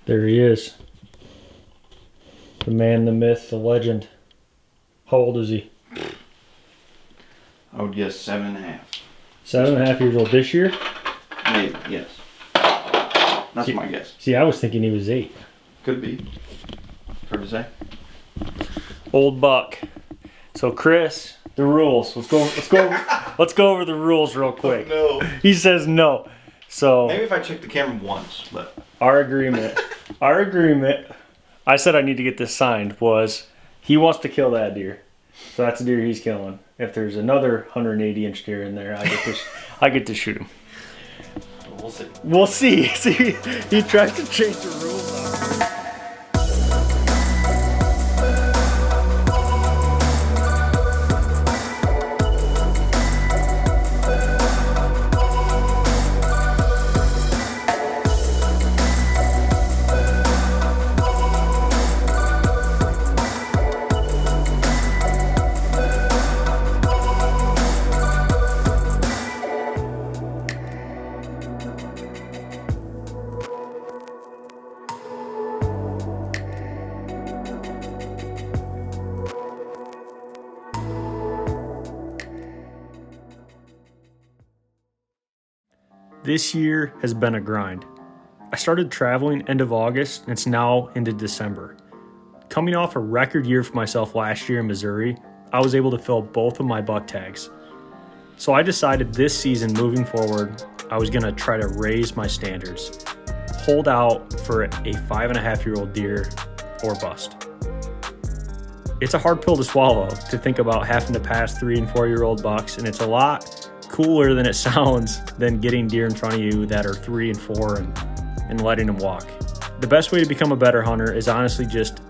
There he is. The man, the myth, the legend. How old is he? I would guess 7.5. 7.5 years old this year? Maybe, yes. That's my guess. See, I was thinking he was 8. Could be. Hard to say. Old buck. So Chris, the rules. Let's go over the rules real quick. No. He says no. So Maybe if I check the camera once, but our agreement, I said I need to get this signed, was he wants to kill that deer. So that's a deer he's killing. If there's another 180-inch deer in there, I get to shoot him. we'll see. We'll see. See, he tries to change the rules on me. This year has been a grind. I started traveling end of August, and it's now into December. Coming off a record year for myself last year in Missouri, I was able to fill both of my buck tags. So I decided this season moving forward, I was gonna try to raise my standards. Hold out for a 5.5-year-old deer or bust. It's a hard pill to swallow to think about having to pass 3 and 4-year-old bucks, and it's a lot cooler than it sounds than getting deer in front of you that are 3 and 4 and letting them walk. The best way to become a better hunter is honestly just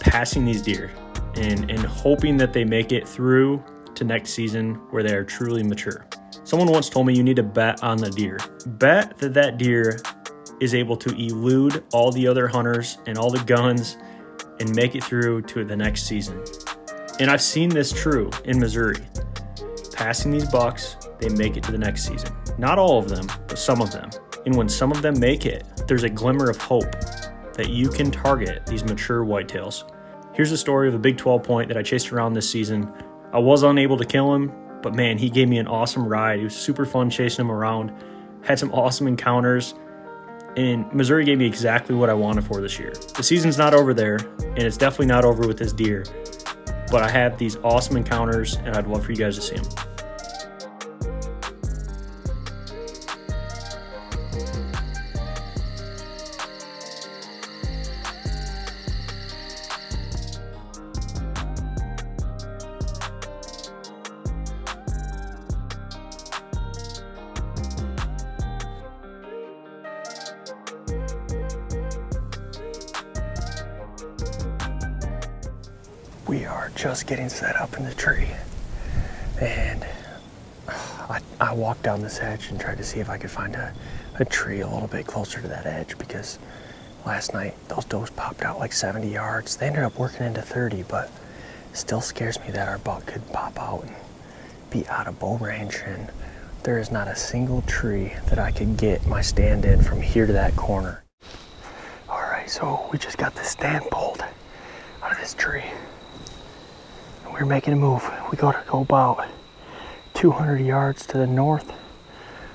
passing these deer and hoping that they make it through to next season where they are truly mature. Someone once told me you need to bet on the deer. Bet that that deer is able to elude all the other hunters and all the guns and make it through to the next season. And I've seen this true in Missouri. Passing these bucks, they make it to the next season. Not all of them, but some of them. And when some of them make it, there's a glimmer of hope that you can target these mature whitetails. Here's the story of a big 12 point that I chased around this season. I was unable to kill him, but man, he gave me an awesome ride. It was super fun chasing him around. Had some awesome encounters. And Missouri gave me exactly what I wanted for this year. The season's not over there, and it's definitely not over with this deer. But I have these awesome encounters, and I'd love for you guys to see them. We are just getting set up in the tree, and I walked down this edge and tried to see if I could find a tree a little bit closer to that edge, because last night those does popped out like 70 yards. They ended up working into 30, but it still scares me that our buck could pop out and be out of bow range, and there is not a single tree that I could get my stand in from here to that corner. All right, so we just got this stand pulled out of this tree. We're making a move. We gotta go about 200 yards to the north.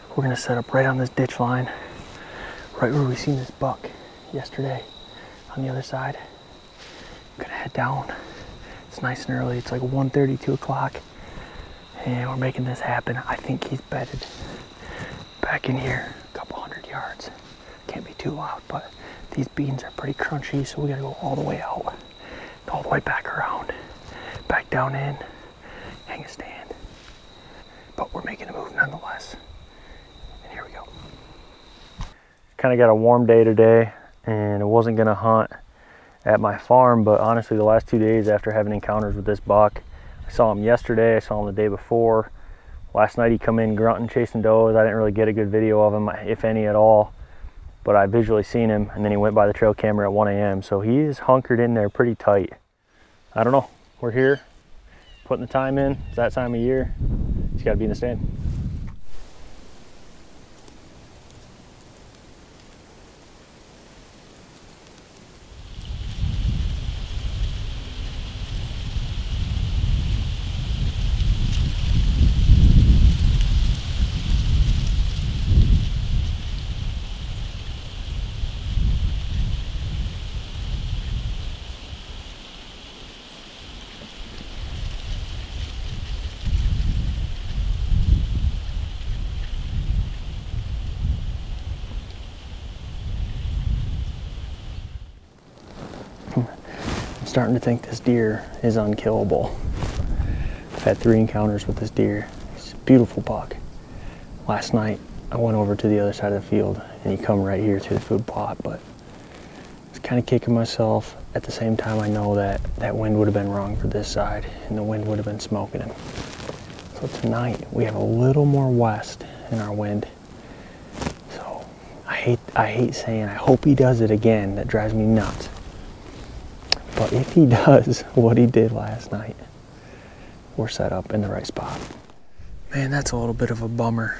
We're gonna set up right on this ditch line, right where we seen this buck yesterday on the other side. I'm gonna head down. It's nice and early. It's like 1:30, 2 o'clock, and we're making this happen. I think he's bedded back in here a couple 100 yards. Can't be too loud, but these beans are pretty crunchy, so we gotta go all the way out, all the way back around, back down in, hang a stand. But we're making a move nonetheless. And here we go. Kind of got a warm day today, and I wasn't gonna hunt at my farm, but honestly the last 2 days after having encounters with this buck, I saw him yesterday, I saw him the day before. Last night he come in grunting, chasing does. I didn't really get a good video of him, if any at all, but I visually seen him, and then he went by the trail camera at 1 a.m. So he is hunkered in there pretty tight. I don't know. We're here, putting the time in. It's that time of year. He's got to be in the stand. starting to think this deer is unkillable. I've had 3 encounters with this deer. He's a beautiful buck. Last night, I went over to the other side of the field and he come right here through the food plot, but I was kind of kicking myself. At the same time, I know that that wind would have been wrong for this side and the wind would have been smoking him. So tonight, we have a little more west in our wind. So I hate saying, I hope he does it again. That drives me nuts. But if he does what he did last night, we're set up in the right spot. Man, that's a little bit of a bummer.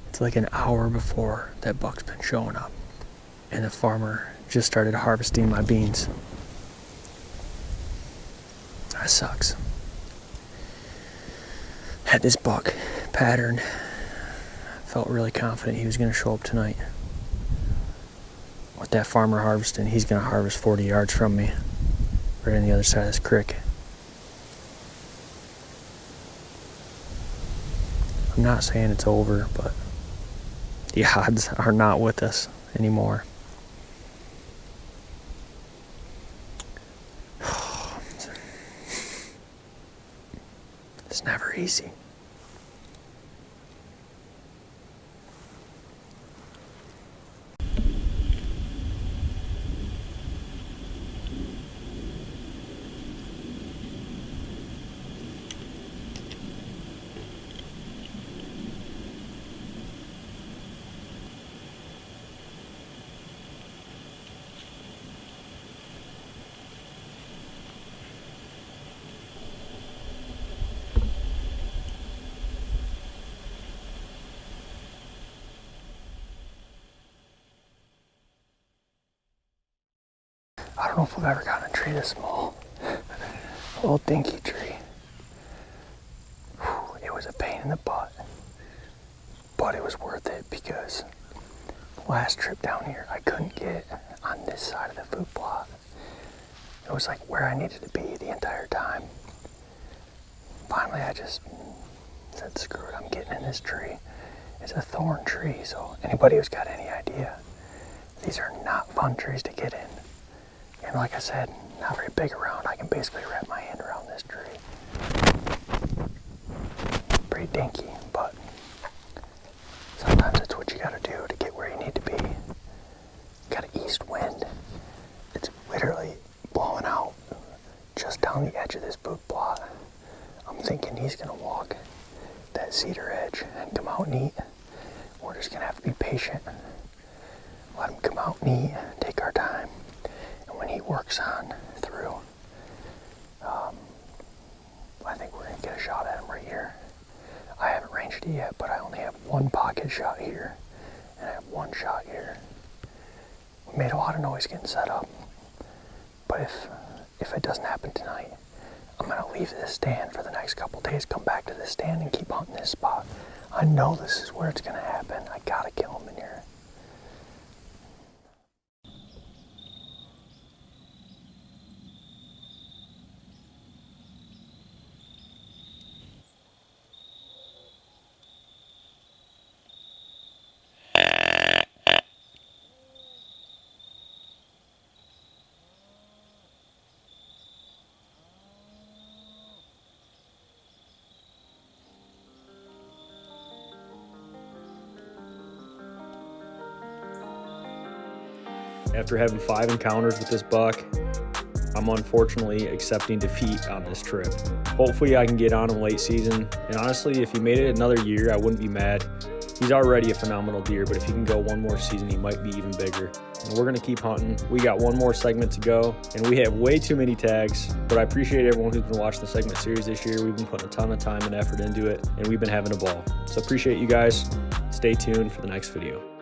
It's like an hour before that buck's been showing up, and the farmer just started harvesting my beans. That sucks. Had this buck patterned. Felt really confident he was going to show up tonight. With that farmer harvesting, he's going to harvest 40 yards from me, right on the other side of this creek. I'm not saying it's over, but the odds are not with us anymore. It's never easy. I don't know if I've ever gotten a tree this small. A little dinky tree. Whew, it was a pain in the butt, but it was worth it because last trip down here, I couldn't get on this side of the food plot. It was like where I needed to be the entire time. Finally, I just said, screw it, I'm getting in this tree. It's a thorn tree, so anybody who's got any idea, these are not fun trees to get in. And like I said, not very big around. I can basically wrap my hand around this tree. Pretty dinky, but sometimes it's what you gotta do to get where you need to be. Got an east wind. It's literally blowing out just down the edge of this boot plot. I'm thinking he's gonna walk that cedar edge and come out and eat. We're just gonna have to be patient. Let him come out and eat, take our time. When he works on through, I think we're going to get a shot at him right here. I haven't ranged it yet, but I only have one pocket shot here, and I have one shot here. We made a lot of noise getting set up, but if it doesn't happen tonight, I'm going to leave this stand for the next couple days, come back to this stand and keep hunting this spot. I know this is where it's going to happen. I got to kill him in here. After having 5 encounters with this buck, I'm unfortunately accepting defeat on this trip. Hopefully I can get on him late season, and honestly, if he made it another year, I wouldn't be mad. He's already a phenomenal deer, but if he can go one more season, he might be even bigger. And we're gonna keep hunting. We got one more segment to go, and we have way too many tags, but I appreciate everyone who's been watching the segment series this year. We've been putting a ton of time and effort into it, and we've been having a ball. So appreciate you guys. Stay tuned for the next video.